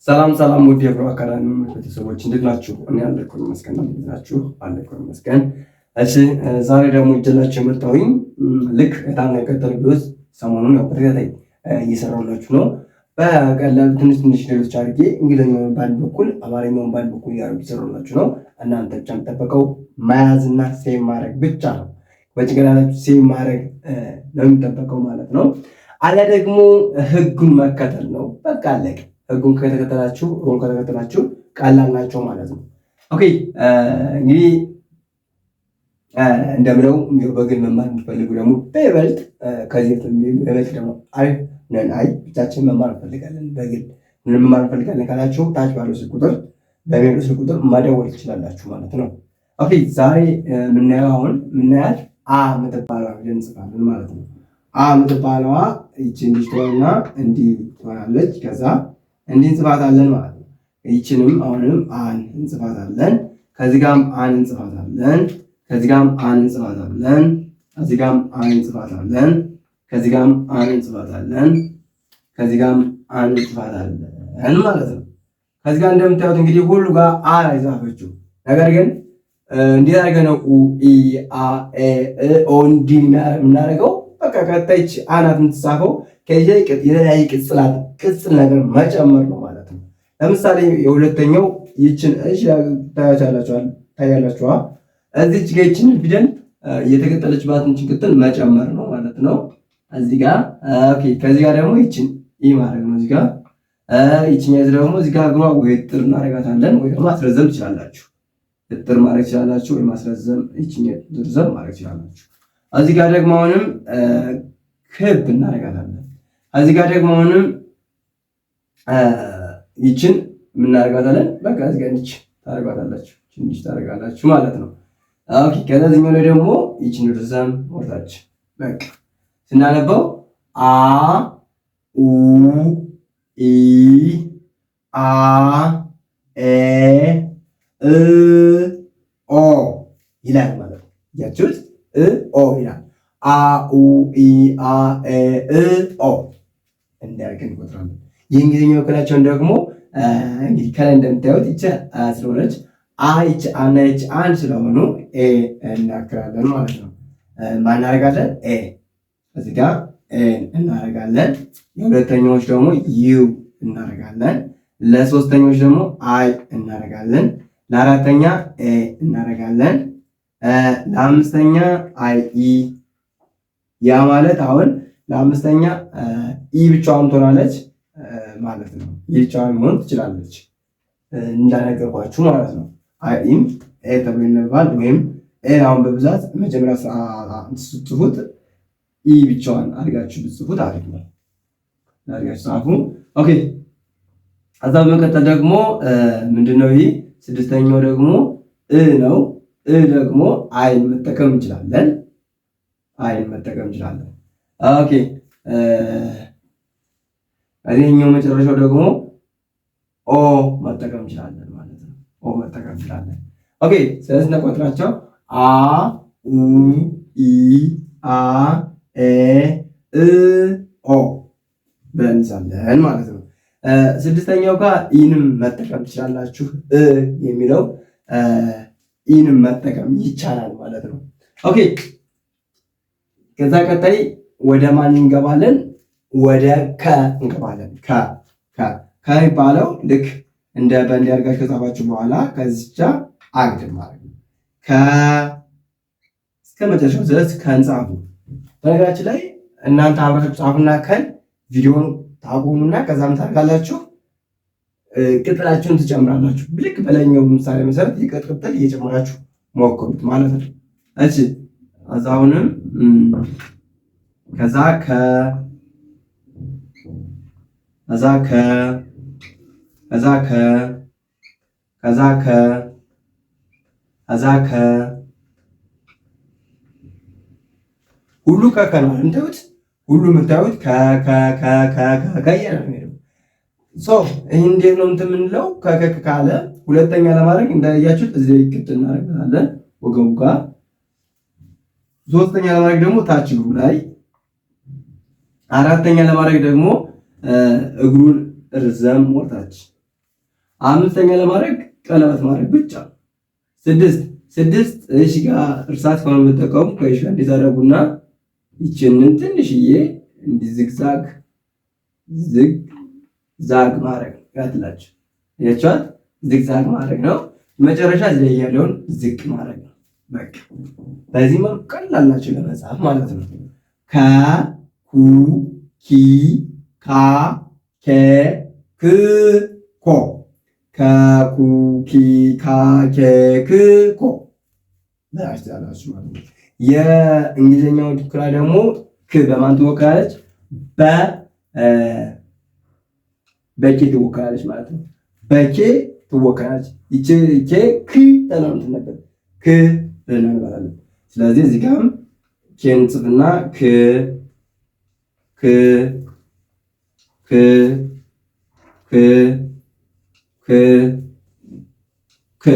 ሰላም ሰላም ውድ የብሮ አካዳሚ ቤተሰቦች እንዴት ናችሁ? እኔ አለሁ ይመስገን። እንዴት ናችሁ? አለሁ ይመስገን። እሺ ዛሬ ደግሞ እጀላችሁ የመጣሁኝ ልክ እታና የቀጠል ቪዲዮስ ሰሞኑን ያው በተከታታይ እየሰራሁላችሁ ነው። በቀላል ትንሽ ሌሎች አድርጌ እንግሊዝኛውን ባንድ በኩል አማርኛውን ባንድ በኩል ያደርጉ እየሰራሁላችሁ ነው። እናንተ ብቻ የምጠበቀው መያዝና ሴቭ ማድረግ ብቻ ነው። በጭንቅላታችሁ ሴቭ ማድረግ ነው የሚጠበቀው ማለት ነው። አለ ደግሞ ህጉን መከተል ነው። በቃ አለቀ። ህጉን ከተከተላችሁ ሮል ከተከተላችሁ ቀላል ናቸው ማለት ነው። ኦኬ እንግዲህ እንደምለው በግል መማር የምትፈልጉ ደግሞ በይበልጥ ከዚህ በይበልጥ ደግሞ አሪፍ ነን። አይ ብቻችን መማር እንፈልጋለን በግል መማር እንፈልጋለን ካላችሁ ታች ባለው ስልክ ቁጥር በሚለው ስልክ ቁጥር መደወል ትችላላችሁ ማለት ነው። ኦኬ ዛሬ የምናየው አሁን የምናያት አ የምትባለዋ እንጽፋለን ማለት ነው። አ የምትባለዋ ይቺ እንዲህ ትሆንና እንዲህ ትሆናለች። ከዛ እንዲህ እንጽፋታለን ማለት ነው። ይቺንም አሁንም አን እንጽፋታለን። ከዚህ ጋርም አን እንጽፋታለን። ከዚህ ጋርም አን እንጽፋታለን። ከዚህ ጋርም አን እንጽፋታለን። ከዚህ ጋርም አን እንጽፋታለን። ከዚህ ጋርም አን እንጽፋታለን ማለት ነው። ከዚህ ጋር እንደምታዩት እንግዲህ ሁሉ ጋር አ ላይ ጻፈችው። ነገር ግን እንዴት አድርገን ነው ኢ አ ኤ ኦ እንዲህ የምናደርገው? በቃ ቀጣይች አናት የምትጻፈው ከዚህ የተለያየ ቅጽል ነገር መጨመር ነው ማለት ነው። ለምሳሌ የሁለተኛው ይችን እሺ ታያላችኋ። እዚች ጋር ይችን ፊደል የተቀጠለችባትን ቅጥል መጨመር ነው ማለት ነው። እዚህ ጋር ኦኬ። ከዚህ ጋር ደግሞ ይችን ኢ ማድረግ ነው። እዚህ ጋር ይችኛው ደግሞ እዚህ ጋር እግሯ ወይ እጥር እናደርጋታለን ወይ ደግሞ ማስረዘም ትችላላችሁ። እጥር ማድረግ ትችላላችሁ ወይ ማስረዘም ይችኛው ዝርዝር ማድረግ ትችላላችሁ። እዚህ ጋር ደግሞ አሁንም ክብ እናደርጋታለን። እዚህ ጋር ደግሞ አሁንም ይችን እናደርጋታለን። በቃ እዚህ ጋር እንዲች ታደርጋታላችሁ፣ እንዲች ታደርጋላችሁ ማለት ነው። ኦኬ ከዛኛው ላይ ደግሞ ይችን ርዘም ወርታች በቃ ስናነበው አ ኡ ኢ አ ኤ እ ኦ ይላል ማለት ነው። ያችሁት ኦ ይላል። አ ኡ ኢ አ ኤ እ ኦ እንዲያርገን እንቆጥራለን። የእንግሊዝኛ ወክላቸውን ደግሞ እንግዲህ ከላይ እንደምታዩት ይቺ አ ስለሆነች አ ይቺ አና ይቺ አንድ ስለሆኑ ኤ እናክራለን ማለት ነው። ማናረጋለን ኤ እዚህ ጋር ኤ እናረጋለን። የሁለተኛዎች ደግሞ ዩ እናረጋለን። ለሶስተኞች ደግሞ አይ እናረጋለን። ለአራተኛ ኤ እናረጋለን። ለአምስተኛ አይ ኢ። ያ ማለት አሁን ለአምስተኛ ኢ ብቻዋን ትሆናለች ማለት ነው። ኢ ብቻዋን መሆን ትችላለች እንዳነገርኳችሁ ማለት ነው። አይ ኢም ኤ ተብሎ ይነበባል። ወይም ኤ አሁን በብዛት መጀመሪያ ስትጽፉት ኢ ብቻዋን አድርጋችሁ ብትጽፉት አሪፍ ነው። አድርጋችሁ ጻፉ። ኦኬ ከዛ በመቀጠል ደግሞ ምንድነው ይሄ ስድስተኛው ደግሞ እ ነው። እ ደግሞ አይ መጠቀም እንችላለን። አይ መጠቀም እንችላለን። ኦኬ እዚህኛው መጨረሻው ደግሞ ኦ መጠቀም እንችላለን ማለት ነው። ኦ መጠቀም እንችላለን። ኦኬ ስለዚህ ተቆጥራቸው አ ኡ ኢ አ ኤ እ ኦ ብለን እንይዛለን ማለት ነው። ስድስተኛው ጋር ኢንም መጠቀም ትችላላችሁ። እ የሚለው ኢንም መጠቀም ይቻላል ማለት ነው። ኦኬ ከዛ ቀጣይ ወደ ማን እንገባለን? ወደ ከ እንገባለን። ከ የሚባለው ልክ እንደ በእንዲህ አድርጋችሁ ከጻፋችሁ በኋላ ከዚቻ አግድም ማለት ነው። እስከ መጨረሻው ድረስ ከንጻፉ። በነገራችን ላይ እናንተ አብራችሁ ጻፉና ከን ቪዲዮን ታቆሙና ከዛም ታርጋላችሁ ቅጥላችሁን ትጨምራላችሁ። ልክ በላይኛው ምሳሌ መሰረት ይቀጥል እየጨመራችሁ ሞክሩት ማለት ነው። እሺ አዛውንም ከዛ ሁሉ ከከና እንታዩት ሁሉ የምታዩት ከያለ ነው። ይህ እንዴት ነው እንትን የምንለው? ከከክ ካለ ሁለተኛ ለማድረግ እንዳያችሁት እዚህ ላይ ቅጥ እናደርጋለን ወገቡ ጋር። ሶስተኛ ለማድረግ ደግሞ ታች እግሩ ላይ። አራተኛ ለማድረግ ደግሞ እግሩን እርዘም ወርታች 5ኛ ለማድረግ ቀለበት ማድረግ ብቻ። 6 እሺ ጋር እርሳስ ከሆነ የምጠቀሙ ከእሺ ጋር እንዲታረጉና ይችንን ትንሽዬ እንዲዝግዛግ ዝግዛግ ማድረግ ያትላችሁ ያቻት ዝግዛግ ማድረግ ነው። መጨረሻ እዚህ ላይ ያለውን ዝቅ ማድረግ ነው። በቃ በዚህ መልኩ ቀላል ናቸው ለመጻፍ ማለት ነው። ከ ኩ ኪ ካ ከ ክ ኮ ከኩ ኪ ካ ከ ክ ኮ ያላችሁ ማለት ነው። የእንግሊዝኛው ድኩላ ደግሞ ክ በማን ትወክላለች? በኬ ትወክላለች ማለት ነው። በኬ ትወክላለች። ይቺ ኬ ክ ተናምት ነበር ክ እንባላለን። ስለዚህ እዚህ ጋርም ኬን ጽፍና ክ ክ ክ ክ ክ ክ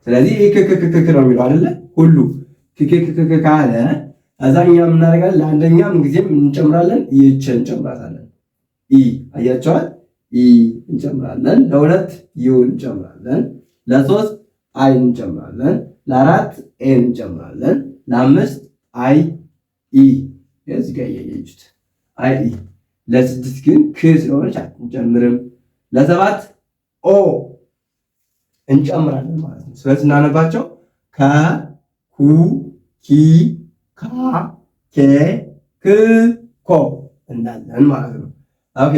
ስለዚህ ክ ነው የሚለው አይደለ? ሁሉ ክ ካለ አዛኛ እናደርጋለን። ለአንደኛም ጊዜም እንጨምራለን፣ ይችን እንጨምራታለን። ኢ አያቸዋል። ኢ እንጨምራለን። ለሁለት ዩ እንጨምራለን። ለሶስት አይ እንጨምራለን። ለአራት ኤ እንጨምራለን። ለአምስት አይ ኢ እዚህ ጋር ያያችሁት አይ ኢ። ለስድስት ግን ክ ስለሆነች አንጨምርም። ለሰባት ኦ እንጨምራለን ማለት ነው። ስለዚህ እናነባቸው ከ ኩ ኪ ካ ኬ ክ ኮ እንዳለን ማለት ነው። ኦኬ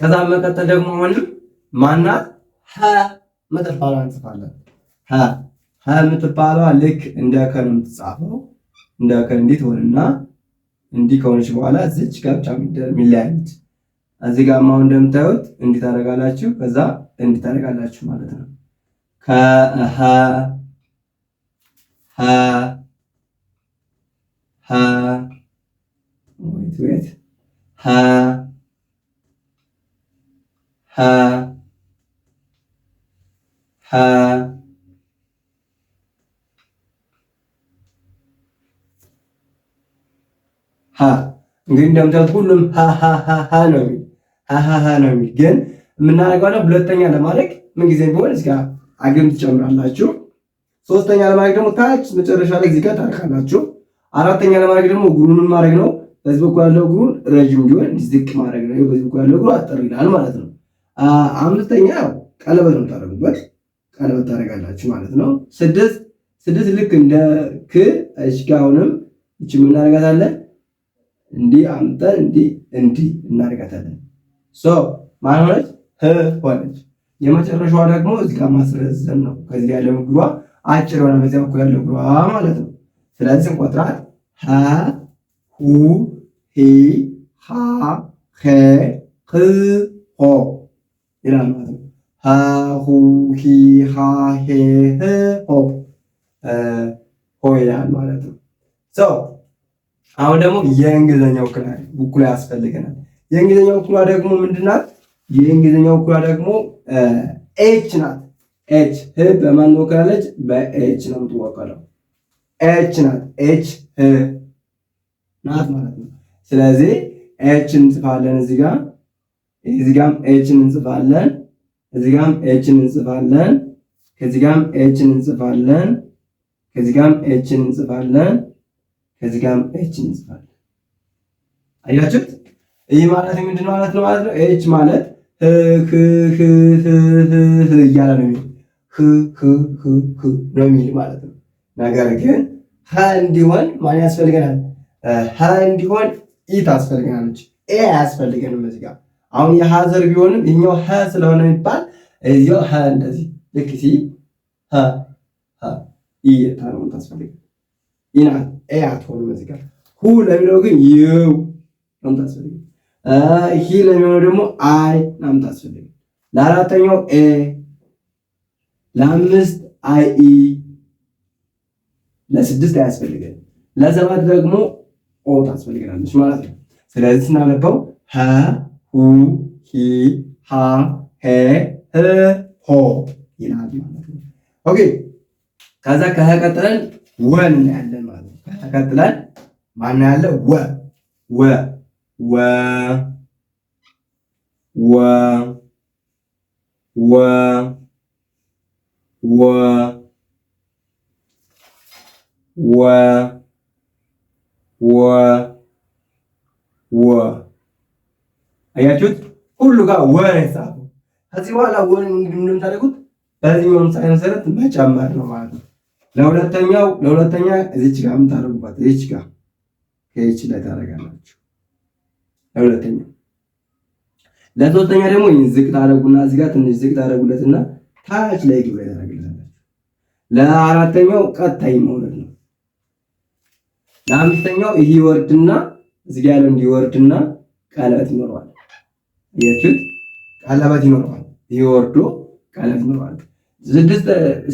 ከዛ መቀጠል ደግሞ አሁንም ማናት ሀ ምትባለዋ እንጽፋለን። ሀ ምትባለዋ ልክ እንደ ከ ነው የምትጻፈው። እንደ ከ እንዲህ ትሆንና እንዲህ ከሆነች በኋላ እዚች ጋር ብቻ የሚለያዩት እዚህ ጋር አሁን እንደምታዩት እንዲህ ታደርጋላችሁ፣ ከዛ እንዲህ ታደርጋላችሁ ማለት ነው። ከሀ ሀ ሀ ወይት ሀ ሀ ሀ ሀ እንግዲህ እንደምታዩት ሁሉም ሀ ነው የሚል ሀ ነው የሚል ግን የምናደርገው ሁለተኛ ለማድረግ ምንጊዜም ቢሆን እዚህ ጋር አግድም ትጨምራላችሁ። ሶስተኛ ለማድረግ ደግሞ ታች መጨረሻ ላይ እዚህ ጋር ታርካላችሁ። አራተኛ ለማድረግ ደግሞ እግሩን ማድረግ ነው። በዚህ በኩል ያለው እግሩን ረጅም እንዲሆን ዝቅ ማድረግ ነው። በዚህ በኩል ያለው እግሩ አጠር ይላል ማለት ነው። አምስተኛ ቀለበት ነው ታደርጉበት፣ ቀለበት ታደርጋላችሁ ማለት ነው። ስድስት ልክ እንደ ክ እሺ ጋር አሁንም እቺ ምን እናደርጋታለን? እንዲህ አምጠን እንዲህ እናደርጋታለን። ማን ሆነች? ህ ሆነች። የመጨረሻዋ ደግሞ እዚህ ጋር ማስረዘም ነው። ከዚህ ያለው እግሯ አጭር ሆነ፣ በዚያ በኩል ያለው እግሯ ማለት ነው። ስለዚህ እንቆጥራት ሀ ሁ ሂ ሃ ኸ ኽ ሆ ይላል ማለት ነው። ሀ ሁ ሂ ሃ ሄ ህ ሆ ሆ ይላል ማለት ነው። አሁን ደግሞ የእንግሊዝኛው ውክላ ያስፈልገናል። የእንግሊዝኛው ውክላ ደግሞ ምንድናት? የእንግሊዝኛው ውክላ ደግሞ ኤች ናት። ኤች ህ በማን ትወክላለች? በኤች ነው የምትወከለው። ኤች ናት። ኤች ህ ናት ማለት ነው። ስለዚህ ኤች እንጽፋለን እዚህ ጋር፣ እዚህ ጋርም ኤችን እንጽፋለን፣ እዚህ ጋርም ኤችን እንጽፋለን፣ ከዚህ ጋርም ኤችን እንጽፋለን፣ ከዚህ ጋርም ኤችን እንጽፋለን፣ ከዚህ ጋርም ኤችን እንጽፋለን። አያችሁት? ይህ ማለት ምንድን ማለት ነው ማለት ነው። ኤች ማለት ህ እያለ ነው የሚል ህ ነው የሚል ማለት ነው። ነገር ግን ሀ እንዲሆን ማን ያስፈልገናል? ሀ እንዲሆን ኢ ታስፈልገናለች። ኤ አያስፈልገንም እዚህ ጋር። አሁን የሀ ዘር ቢሆንም ይሄኛው ሀ ስለሆነ የሚባል እዚያው ሀ እንደዚህ ልክ ሲ ሀ ኢ ታረሙ ታስፈልገን ኢና ኤ አትሆንም እዚህ ጋር። ሁ ለሚለው ግን ዩ ነው ታስፈልገን። ሂ ለሚለው ደግሞ አይ ነው ታስፈልገን። ለአራተኛው ኤ፣ ለአምስት አይ ኢ፣ ለስድስት አያስፈልገን፣ ለሰባት ደግሞ ኦ ታስፈልገናለች ማለት ነው። ስለዚህ ስናነበው ሀ ሁ ሂ ሃ ሄ ህ ሆ ይላል ማለት ነው። ኦኬ ከዛ ከሀ ቀጥለን ወን እናያለን ማለት ነው። ከሀ ቀጥለን ማን ያለ ወ ወ ወ ወ ወ ወ ወ አያችሁት? ሁሉ ጋር ወ ነው የተጻፈው። ከዚህ በኋላ ወን እንደምታደርጉት በዚህኛው ምሳሌ መሰረት መጨመር ነው ማለት ነው። ለሁለተኛ እዚች ጋር የምታደርጉባት እዚች ጋር ከይች ላይ ታደርጋላችሁ። ለሶስተኛ ደግሞ ዝቅ ታደርጉና እዚህ ጋር ትንሽ ዝቅ ታደርጉለትና ታች ላይ ግብረ ታደርጉለታላችሁ። ለአራተኛው ቀጣይ መውለድ ነው። ለአምስተኛው ይሄ ወርድና እዚህ ጋር ያለው እንዲወርድና ቀለበት ይኖረዋል። አያችሁት? ቀለበት ይኖረዋል። ይሄ ወርዶ ቀለበት ይኖረዋል።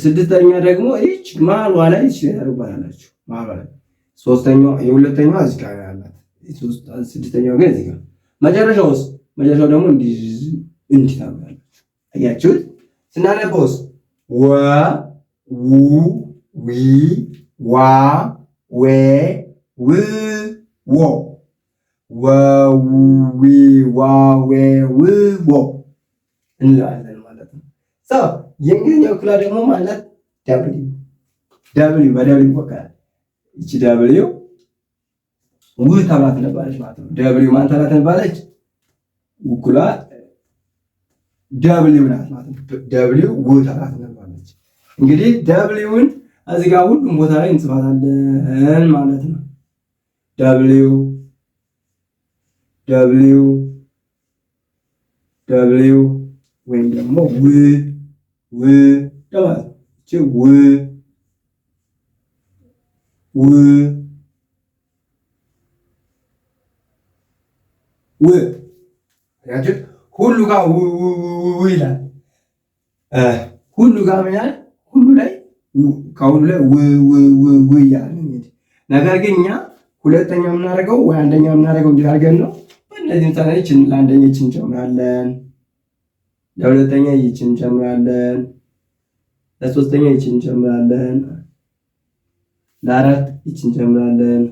ስድስተኛ ደግሞ እቺ መሀሏ ላይ ታደርጓታላችሁ። መሀሏ ላይ የሁለተኛው እዚህ ጋር ያላት ስድስተኛው ግን እዚህ ጋር መጨረሻው ደግሞ እንዲህ ታደርጋላችሁ። አያችሁት? ስናነበውስ ወ ው ዊ ዋ ዌ ው ወ ወ ዊ ዋ ዌ ው ወ እንላለን ማለት ነው። የእንግሊዝኛው ክፍል ደግሞ ማለት ደብሊው በደብሊው ይወከላል። እቺ ደብሊው ው ተብላ ትነበራለች ማለት ነው። ደብሊው ማን ተብላ ትነበራለች? ውክሏ ደብሊው ናት ማለት ነው። ደብሊው ው ተብላ ትነበራለች። እንግዲህ ደብሊውን እዚህ ጋር ሁሉም ቦታ ላይ እንጽፋታለን ማለት ነው። ደብሊው ወይም ደግሞ ው ማለት እቺ ው ያችሁ ሁሉ ጋር ይላል። ሁሉ ጋር ይላል። ሁሉ ላይ ከሁሉ ላይ ይላል። ነገር ግን እኛ ሁለተኛ የምናደርገው ወይ አንደኛ የምናደርገው እንዴት አድርገን ነው? በእነዚህ ምሳሌዎች ለአንደኛ ይችን እንጨምራለን፣ ለሁለተኛ ይችን እንጨምራለን፣ ለሶስተኛ ይችን እንጨምራለን፣ ለአራት ይችን እንጨምራለን፣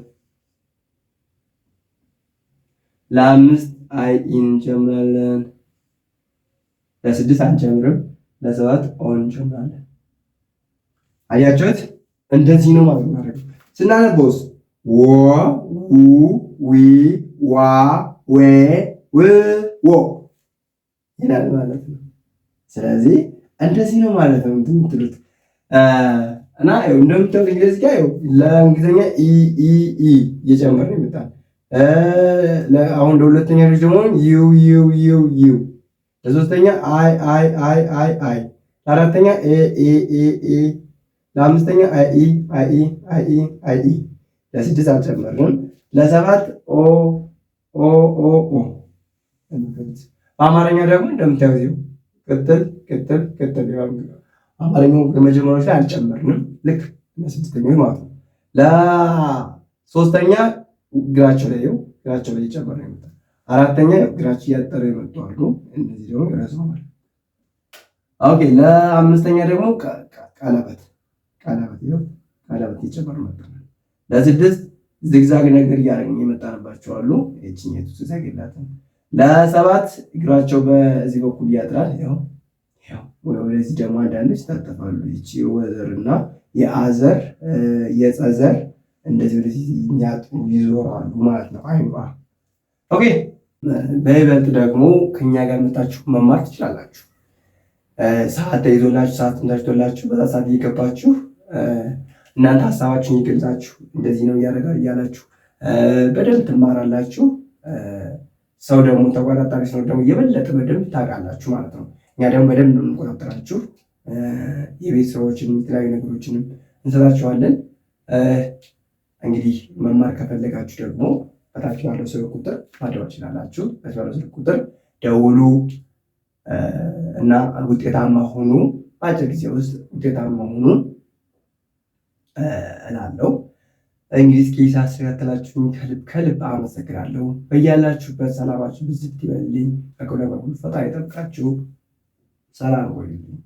ለአምስት አይ እንጨምራለን፣ ለስድስት አንጨምርም፣ ለሰባት ኦን እንጨምራለን። አያችሁት? እንደዚህ ነው ማለት ነው። ስናነበውስ ወ ው ዊ ዋ ዌ ው ወ ይላል ማለት ነው። ስለዚህ እንደዚህ ነው ማለት ነው የምትሉት እና እንደምታዩት እንግሊዝ ጋር ለእንግሊዝኛ ኢ እየጨመረ ነው ይመጣል። አሁን ለሁለተኛ ልጅ ደግሞ ዩ ለሶስተኛ አይ ለአራተኛ ኤ ለአምስተኛ አይ ለስድስት አልጨመርንም። ለሰባት ኦ በአማርኛ ደግሞ እንደምታዩት ቅጥል አማርኛው ከመጀመሪያዎች ላይ አልጨመርንም። ልክ ለስድስተኛው ማለት ነው። ለሶስተኛ እግራቸው ላይ እየጨመረ ነው። አራተኛ እግራቸው እያጠረ ይመጣሉ። እነዚህ ደግሞ ይረዝማል። ኦኬ። ለአምስተኛ ደግሞ ቀለበት እየጨመረ መጣ። ለስድስት ዝግዛግ ነገር እያደረግን የመጣንባቸው አሉ። እቺኛቱ ዝግዛግ የላትም። ለሰባት እግራቸው በዚህ በኩል ያጥራል። ያው ወደዚህ ደግሞ አንዳንዶች ይታጠፋሉ። እቺ ወዘርና የአዘር የጸዘር እንደዚህ ወደዚህ የሚያጥሩ ይዞራሉ ማለት ነው። አይባ ኦኬ። በይበልጥ ደግሞ ከኛ ጋር መጣችሁ መማር ትችላላችሁ። ሰዓት ተይዞላችሁ ሰዓት ተመቻችቶላችሁ በዛ ሰዓት እየገባችሁ እናንተ ሀሳባችሁን ይገልጻችሁ እንደዚህ ነው እያላችሁ በደንብ ትማራላችሁ። ሰው ደግሞ ተቆጣጣሪ ሰው ደግሞ የበለጠ በደንብ ታውቃላችሁ ማለት ነው። እኛ ደግሞ በደንብ ነው የምንቆጣጠራችሁ። የቤት ስራዎችን የተለያዩ ነገሮችንም እንሰጣችኋለን። እንግዲህ መማር ከፈለጋችሁ ደግሞ በታች ባለው ስልክ ቁጥር ማድረግ ትችላላችሁ። በታች ባለው ስልክ ቁጥር ደውሉ እና ውጤታማ ሆኑ። በአጭር ጊዜ ውስጥ ውጤታማ ሆኑ እላለሁ። እንግዲህ እስኪ ሳስተካከላችሁ ከልብ አመሰግናለሁ። በያላችሁበት ሰላማችሁ ብዝት ይበልልኝ። በቁም ነገር ሁሉ ፈጣሪ ይጠብቃችሁ። ሰላም ቆዩልኝ።